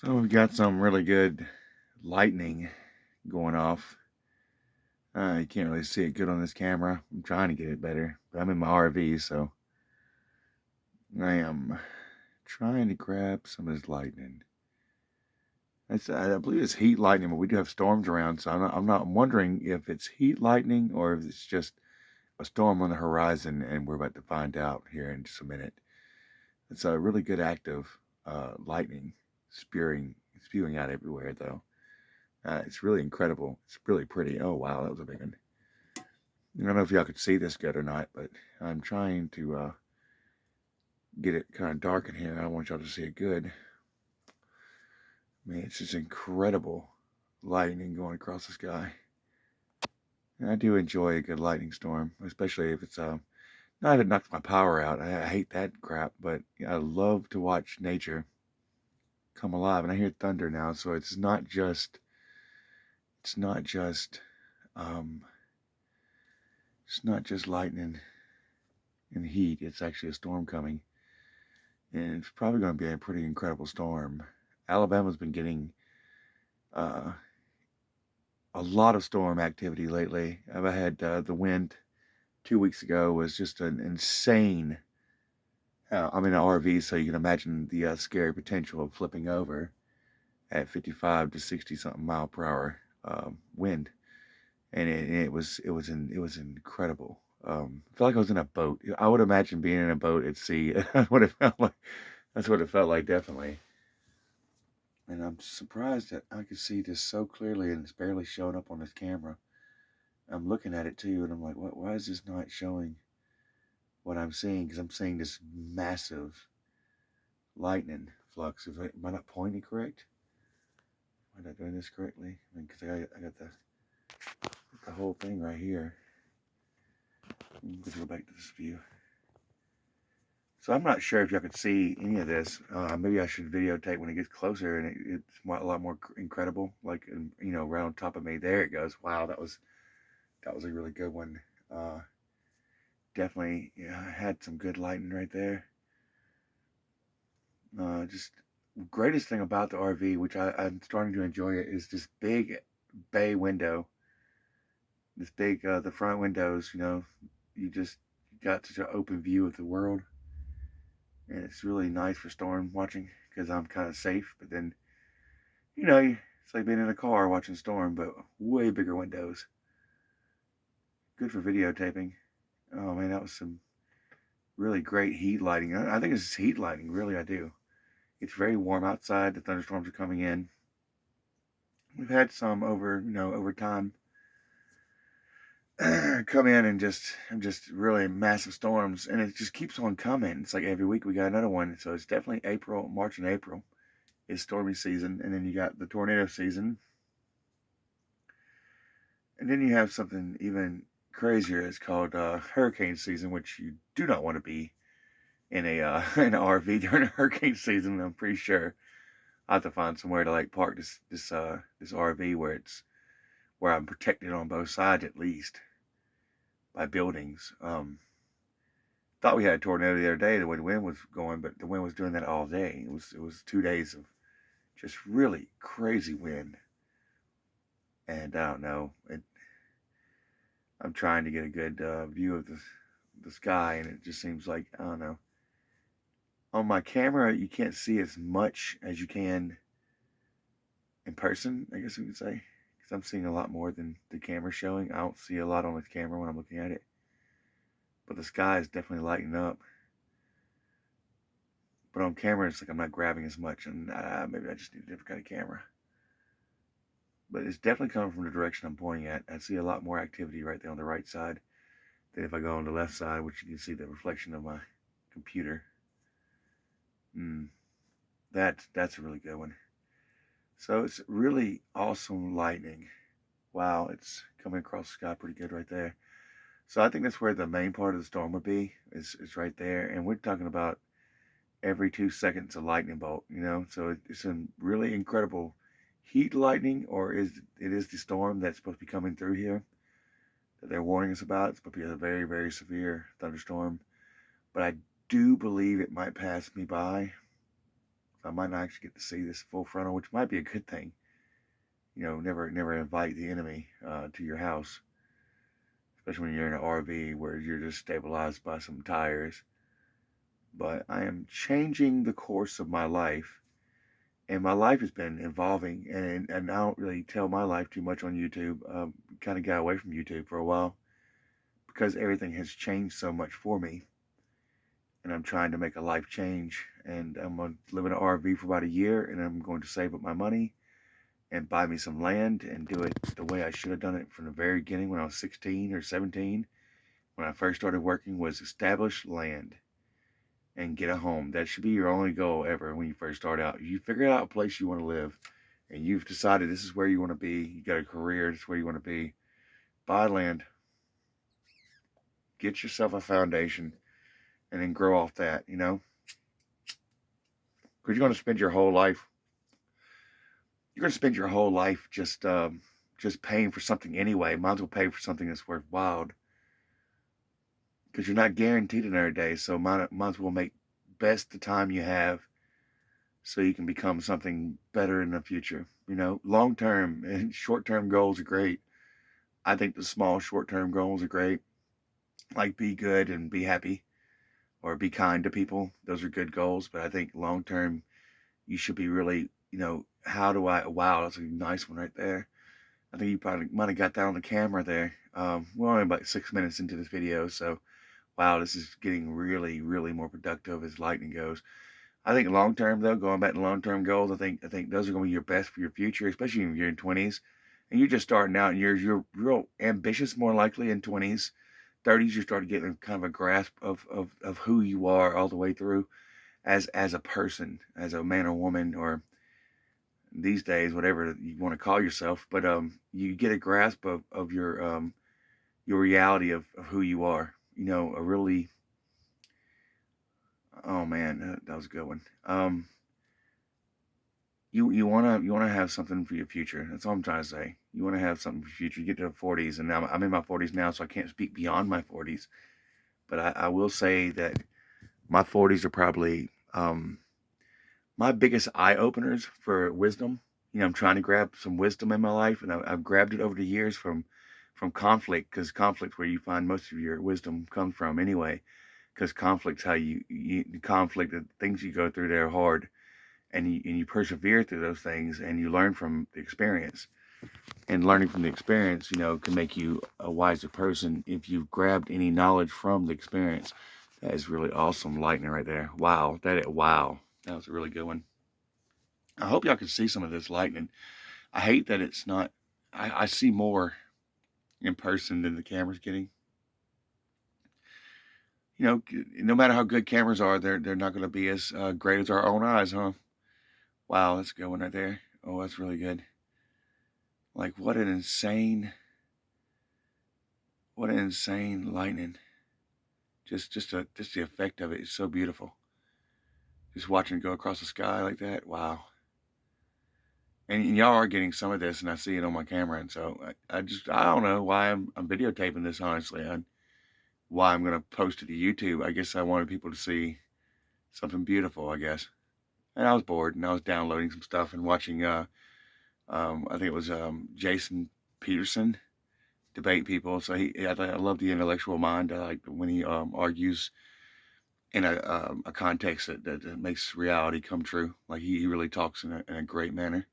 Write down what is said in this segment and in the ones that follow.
So we've got some really good lightning going off. You can't really see it good on this camera. I'm trying to get it better, but I'm in my RV, so I am trying to grab some of this lightning. I believe it's heat lightning, but we do have storms around, so I'm wondering if it's heat lightning or if it's just a storm on the horizon, and we're about to find out here in just a minute. It's a really good active lightning spewing out everywhere, though. It's really incredible. It's really pretty. Oh, wow, that was a big one. I don't know if y'all could see this good or not, but I'm trying to get it kind of dark in here. I don't want y'all to see it good. Man, it's just incredible lightning going across the sky. And I do enjoy a good lightning storm, especially if it's not if it knocks my power out. I hate that crap, but I love to watch nature come alive. And I hear thunder now, so it's not just um, it's not just lightning and heat. It's actually a storm coming, and it's probably going to be a pretty incredible storm. Alabama's been getting uh, a lot of storm activity lately. I've had the wind 2 weeks ago was just an insane. I'm in an RV, so you can imagine the scary potential of flipping over at 55 to 60 something mile per hour wind, and it was incredible. I felt like I was in a boat. I would imagine being in a boat at sea. That's what it felt like. That's what it felt like, definitely. And I'm surprised that I can see this so clearly and it's barely showing up on this camera. I'm looking at it too, and I'm like, why is this not showing what I'm seeing? Because I'm seeing this massive lightning flux. Am I not pointing correct? Am I not doing this correctly? I mean, because I got the whole thing right here. Let's go back to this view. So I'm not sure if y'all could see any of this. Maybe I should videotape when it gets closer and it's a lot more incredible. Like, right on top of me. There it goes. Wow, that was a really good one. Uh, Definitely, yeah, had some good lighting right there. Just greatest thing about the RV, which I'm starting to enjoy it, is this big bay window. This big, the front windows. You just got such an open view of the world, and it's really nice for storm watching because I'm kind of safe. But then, it's like being in a car watching storm, but way bigger windows. Good for videotaping. Oh man, that was some really great heat lighting. I think it's heat lighting, really. I do. It's very warm outside. The thunderstorms are coming in. We've had some over time come in and just really massive storms, and it just keeps on coming. It's like every week we got another one. So it's definitely March and April is stormy season, and then you got the tornado season, and then you have something even crazier. It's called hurricane season, which you do not want to be in a in an RV during a hurricane season. I'm pretty sure I have to find somewhere to like park this RV where I'm protected on both sides at least by buildings. Thought we had a tornado the other day the way the wind was going, but the wind was doing that all day. It was 2 days of just really crazy wind, and I don't know. I'm trying to get a good view of the sky, and it just seems like I don't know. On my camera, you can't see as much as you can in person, I guess we could say, because I'm seeing a lot more than the camera showing. I don't see a lot on the camera when I'm looking at it, but the sky is definitely lighting up. But on camera, it's like I'm not grabbing as much, and maybe I just need a different kind of camera. But it's definitely coming from the direction I'm pointing at. I see a lot more activity right there on the right side than if I go on the left side, which you can see the reflection of my computer. Mm, that's a really good one. So it's really awesome lightning. Wow, it's coming across the sky pretty good right there. So I think that's where the main part of the storm would be, is right there. And we're talking about every 2 seconds a lightning bolt. So it's a really incredible heat lightning, or is the storm that's supposed to be coming through here that they're warning us about. It's supposed to be a very, very severe thunderstorm. But I do believe it might pass me by. I might not actually get to see this full frontal, which might be a good thing. You know, never invite the enemy to your house, especially when you're in an RV where you're just stabilized by some tires. But I am changing the course of my life, and my life has been evolving. And I don't really tell my life too much on YouTube. Kind of got away from YouTube for a while because everything has changed so much for me, and I'm trying to make a life change. And I'm going to live in an RV for about a year, and I'm going to save up my money and buy me some land and do it the way I should have done it from the very beginning when I was 16 or 17. When I first started working, was establish land and get a home. That should be your only goal ever when you first start out. You figure out a place you want to live, and you've decided this is where you want to be. You got a career, this is where you want to be. Buy land, get yourself a foundation, and then grow off that, you know? Because you're going to spend your whole life. You're going to spend your whole life just paying for something anyway. Might as well pay for something that's worthwhile. Because you're not guaranteed another day, so might as well make best the time you have so you can become something better in the future. You know, long-term and short-term goals are great. I think the small short-term goals are great. Like be good and be happy or be kind to people. Those are good goals. But I think long-term, you should be really, you know, wow, that's a nice one right there. I think you probably might have got that on the camera there. We're only about 6 minutes into this video, so wow, this is getting really, really more productive as lightning goes. I think long term though, going back to long term goals, I think those are going to be your best for your future, especially if you're in 20s and you're just starting out and you're real ambitious, more likely in 20s. 30s, you start getting kind of a grasp of who you are all the way through as a person, as a man or woman, or these days, whatever you want to call yourself. But you get a grasp of your reality of who you are. You know, a really, oh man, that was a good one. You wanna have something for your future. That's all I'm trying to say. You wanna have something for your future. You get to the 40s, and I'm in my 40s now, so I can't speak beyond my 40s. But I will say that my 40s are probably my biggest eye openers for wisdom. You know, I'm trying to grab some wisdom in my life, and I've grabbed it over the years from conflict, because conflict's where you find most of your wisdom comes from anyway. Because conflict's how you conflict, the things you go through, they're hard, and you persevere through those things, and you learn from the experience. And learning from the experience, you know, can make you a wiser person if you've grabbed any knowledge from the experience. That is really awesome lightning right there. Wow, wow, that was a really good one. I hope y'all can see some of this lightning. I hate that it's not. I see more in person than the camera's getting. You know, no matter how good cameras are, they're not going to be as great as our own eyes, huh? Wow, that's a good one right there. Oh, that's really good. Like what an insane lightning. Just the effect of it is so beautiful. Just watching it go across the sky like that. Wow. And y'all are getting some of this, and I see it on my camera, and so I don't know why I'm videotaping this, honestly. Why I'm gonna post it to YouTube. I guess I wanted people to see something beautiful, I guess. And I was bored, and I was downloading some stuff and watching. I think it was Jason Peterson debate people. So I love the intellectual mind. I like when he argues in a context that makes reality come true. Like he really talks in a great manner.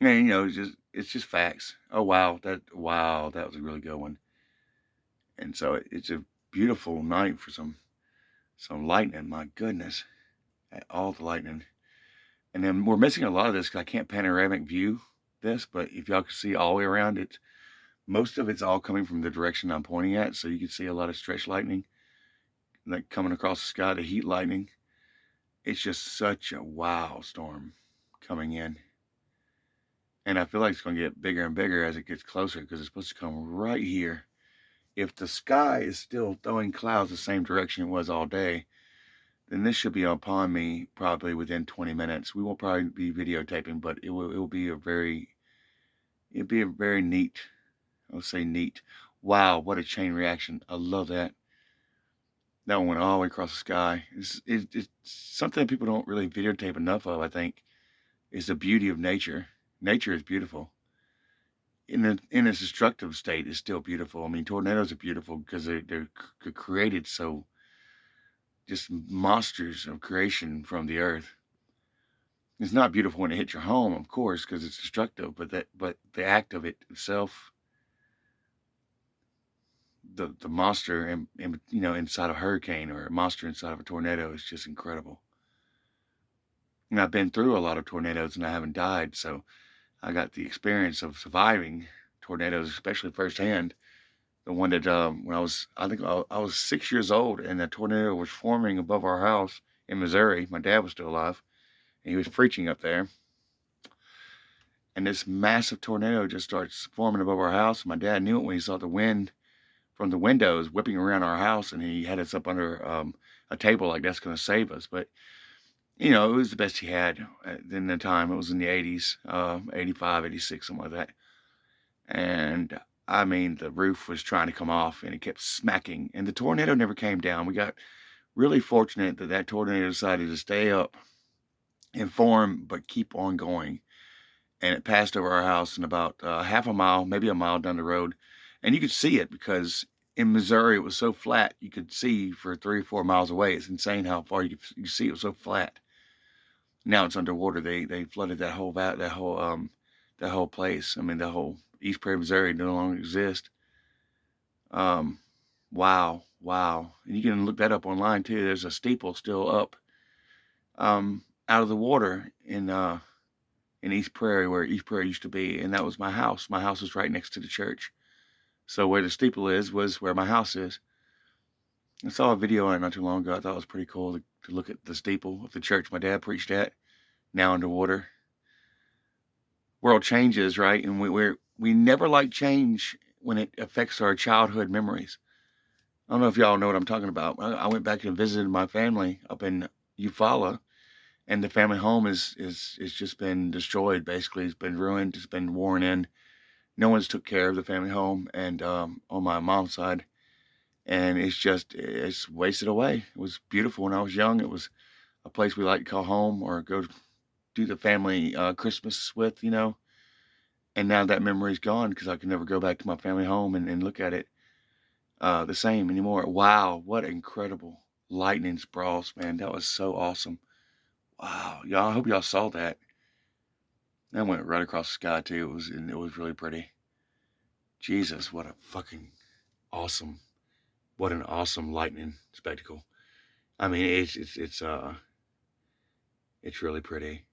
And you know, it's just facts. Oh wow, that was a really good one. And so it's a beautiful night for some lightning. My goodness, all the lightning. And then we're missing a lot of this because I can't panoramic view this. But if y'all can see all the way around it, most of it's all coming from the direction I'm pointing at. So you can see a lot of stretch lightning, like coming across the sky, the heat lightning. It's just such a wow storm coming in. And I feel like it's going to get bigger and bigger as it gets closer because it's supposed to come right here. If the sky is still throwing clouds the same direction it was all day, then this should be upon me probably within 20 minutes. We won't probably be videotaping, but it will be a very neat, I'll say neat. Wow, what a chain reaction. I love that. That one went all the way across the sky. It's something that people don't really videotape enough of, I think, is the beauty of nature. Nature is beautiful. In its destructive state, is still beautiful. I mean, tornadoes are beautiful because they're created so just monsters of creation from the earth. It's not beautiful when it hits your home, of course, because it's destructive. But the act of it itself, the monster in inside a hurricane or a monster inside of a tornado is just incredible. And I've been through a lot of tornadoes and I haven't died, so I got the experience of surviving tornadoes, especially firsthand. The one that when I think I was 6 years old, and a tornado was forming above our house in Missouri. My dad was still alive, and he was preaching up there. And this massive tornado just starts forming above our house. My dad knew it when he saw the wind from the windows whipping around our house, and he had us up under a table like that's going to save us. But it was the best he had in the time. It was in the 80s, 85, 86, something like that. And I mean, the roof was trying to come off and it kept smacking, and the tornado never came down. We got really fortunate that tornado decided to stay up and form, but keep on going. And it passed over our house in about half a mile, maybe a mile down the road. And you could see it because in Missouri, it was so flat, you could see for 3 or 4 miles away. It's insane how far you see. It was so flat. Now it's underwater. They flooded that whole place. I mean, the whole East Prairie, Missouri no longer exists. Wow. And you can look that up online too. There's a steeple still up out of the water in East Prairie, where East Prairie used to be, and that was my house. My house was right next to the church. So where the steeple was where my house is. I saw a video on it not too long ago. I thought it was pretty cool to look at the steeple of the church my dad preached at, now underwater. World changes, right? And we never like change when it affects our childhood memories. I don't know if y'all know what I'm talking about. I went back and visited my family up in Eufaula, and the family home is just been destroyed. Basically, it's been ruined. It's been worn in. No one's took care of the family home, and on my mom's side, and it's wasted away. It was beautiful when I was young. It was a place we like to call home or go do the family Christmas with, And now that memory's gone because I can never go back to my family home and look at it the same anymore. Wow, what incredible lightning sprawls, man. That was so awesome. Wow, y'all, I hope y'all saw that. That went right across the sky too. It was really pretty. Jesus, what an awesome lightning spectacle. I mean, it's really pretty.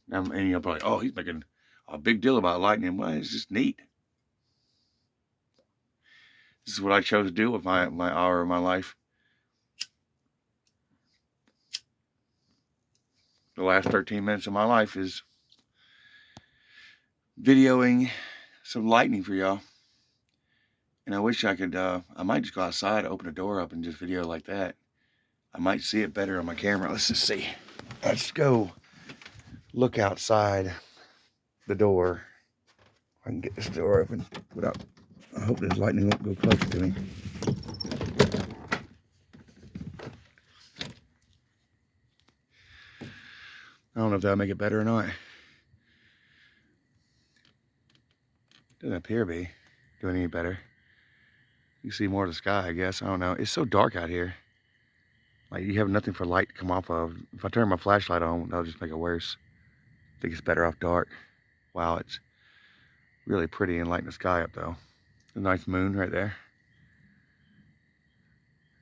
And you're probably, oh, he's making a big deal about lightning. Well, it's just neat. This is what I chose to do with my hour of my life. The last 13 minutes of my life is videoing some lightning for y'all. And I wish I could, I might just go outside, open the door up and just video like that. I might see it better on my camera. Let's just see. Let's go look outside the door. I can get this door open without, I hope this lightning won't go closer to me. I don't know if that'll make it better or not. Doesn't appear to be doing any better. You see more of the sky, I guess. I don't know. It's so dark out here. Like, you have nothing for light to come off of. If I turn my flashlight on, that'll just make it worse. I think it's better off dark. Wow, it's really pretty and light in the sky up, though. A nice moon right there.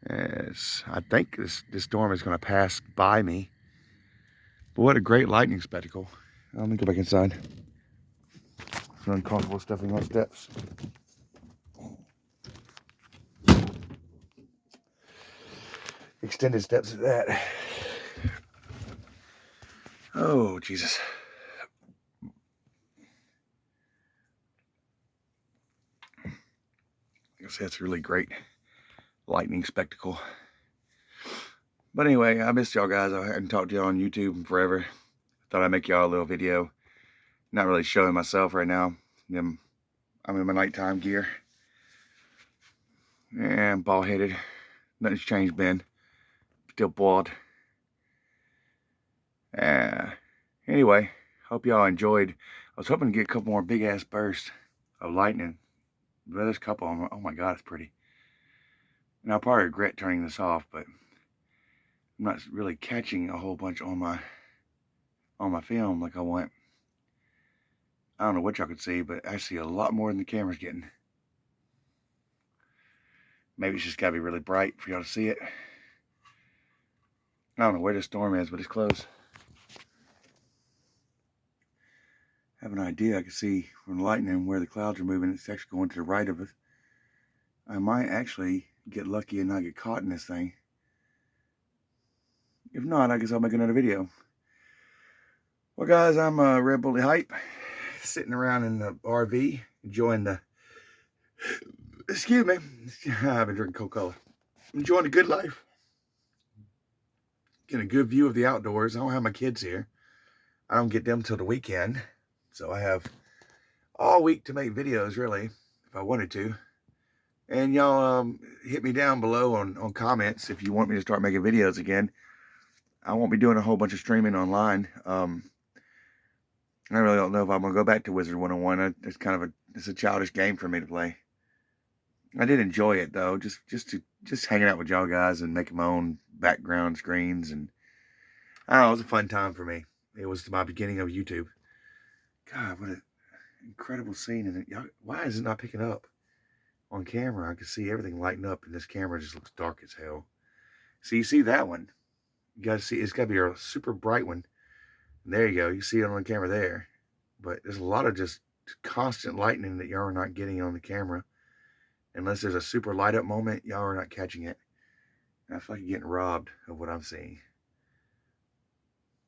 I think this storm is going to pass by me. But what a great lightning spectacle. Let me go back inside. It's uncomfortable stepping on steps. Extended steps at that. Oh, Jesus. I guess that's a really great lightning spectacle. But anyway, I missed y'all guys. I hadn't talked to y'all on YouTube in forever. Thought I'd make y'all a little video. Not really showing myself right now. I'm in my nighttime gear. And I'm bald-headed. Nothing's changed, Ben. Still boiled. Anyway, hope y'all enjoyed. I was hoping to get a couple more big-ass bursts of lightning. But there's a couple of them. Oh my God, it's pretty. And I'll probably regret turning this off, but I'm not really catching a whole bunch on my film like I want. I don't know what y'all could see, but I see a lot more than the camera's getting. Maybe it's just got to be really bright for y'all to see it. I don't know where the storm is, but it's close. I have an idea. I can see from the lightning where the clouds are moving. It's actually going to the right of us. I might actually get lucky and not get caught in this thing. If not, I guess I'll make another video. Well, guys, I'm Red Bully Hype, sitting around in the RV, enjoying the, excuse me, I've been drinking Coca-Cola, enjoying the good life, getting a good view of the outdoors. I don't have my kids here. I don't get them till the weekend, so I have all week to make videos, really, if I wanted to. And y'all hit me down below on comments if you want me to start making videos again. I won't be doing a whole bunch of streaming online. I really don't know if I'm going to go back to Wizard 101. It's kind of it's a childish game for me to play. I did enjoy it, though, just hanging out with y'all guys and making my own background screens. And I don't know, it was a fun time for me. It was my beginning of YouTube. God, what an incredible scene. And why is it not picking up on camera? I can see everything lighting up, and this camera just looks dark as hell. So you see that one. You got to see, it's got to be a super bright one. And there you go. You see it on the camera there. But there's a lot of just constant lightning that y'all are not getting on the camera. Unless there's a super light up moment, y'all are not catching it. And I feel like you're getting robbed of what I'm seeing.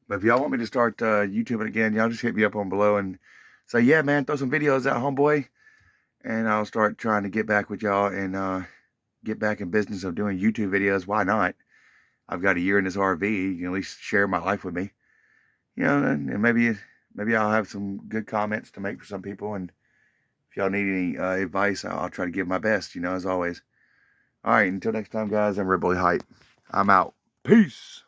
But if y'all want me to start YouTubing again, y'all just hit me up on below and say, yeah, man, throw some videos out, homeboy. And I'll start trying to get back with y'all and get back in business of doing YouTube videos. Why not? I've got a year in this RV. You can at least share my life with me. You know, and maybe I'll have some good comments to make for some people. And if y'all need any advice, I'll try to give my best, you know, as always. All right, until next time, guys, I'm Red Bully Hype. I'm out. Peace.